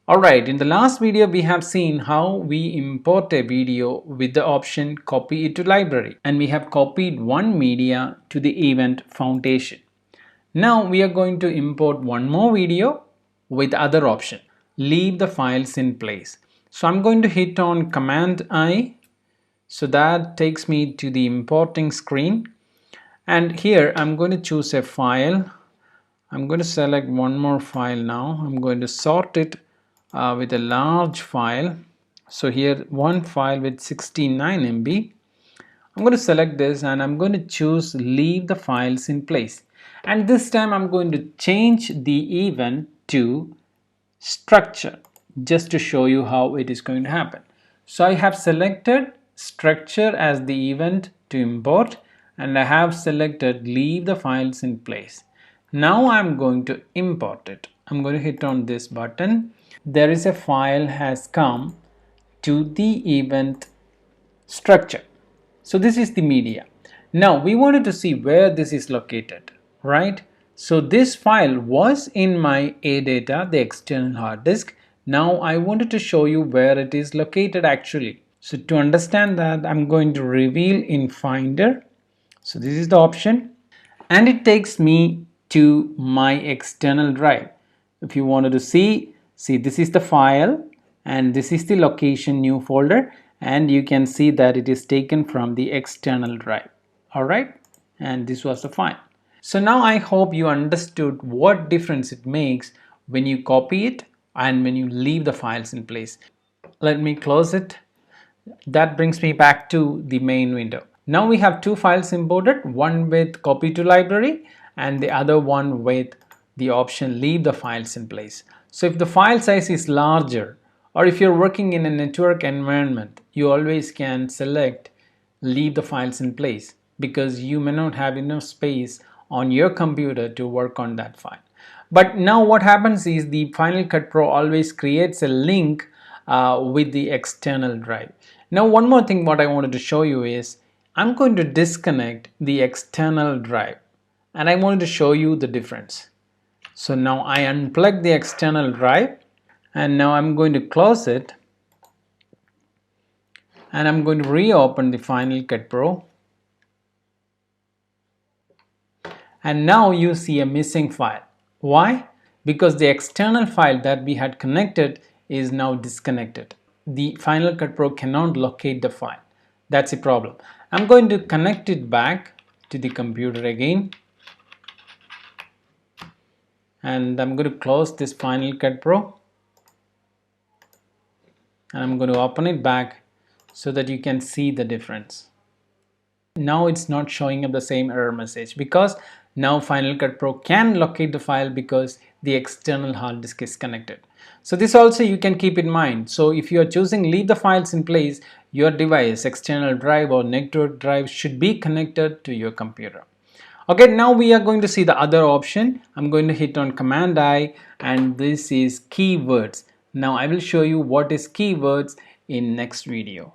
Alright, in the last video we have seen how we import a video with the option copy it to library, and we have copied one media to the event foundation. Now we are going to import one more video with other option, leave the files in place. So I'm going to hit on Command I, so that takes me to the importing screen, and here I'm going to choose a file. I'm going to select one more file now. I'm going to sort it with a large file. So here one file with 69 MB. I'm going to select this and I'm going to choose leave the files in place, and this time I'm going to change the event to structure just to show you how it is going to happen. So I have selected structure as the event to import, and I have selected leave the files in place. Now I'm going to import it. I'm going to hit on this button. There is a file has come to the event structure. So this is the media. Now we wanted to see where this is located, right? So this file was in my ADATA, the external hard disk. Now I wanted to show you where it is located actually. So to understand that, I'm going to reveal in Finder. So this is the option, and it takes me to my external drive. If you wanted to see this is the file and this is the location new folder, and you can see that it is taken from the external drive. Alright, and this was the file. So now I hope you understood what difference it makes when you copy it and when you leave the files in place. Let me close it. That brings me back to the main window. Now we have two files imported, one with copy to library and the other one with the option leave the files in place. So if the file size is larger, or if you're working in a network environment, you always can select leave the files in place, because you may not have enough space on your computer to work on that file. But now what happens is the Final Cut Pro always creates a link with the external drive. Now one more thing what I wanted to show you is I'm going to disconnect the external drive, and I wanted to show you the difference. So now I unplug the external drive, and now I'm going to close it, and I'm going to reopen the Final Cut Pro, and now you see a missing file. Why? Because the external file that we had connected is now disconnected. The Final Cut Pro cannot locate the file. That's a problem. I'm going to connect it back to the computer again, and I'm going to close this Final Cut Pro, and I'm going to open it back so that you can see the difference. Now it's not showing up the same error message, because now Final Cut Pro can locate the file because the external hard disk is connected. So this also you can keep in mind. So if you are choosing leave the files in place, your device, external drive or network drive, should be connected to your computer. Okay, now we are going to see the other option. I'm going to hit on Command I, and this is keywords. Now I will show you what is keywords in next video.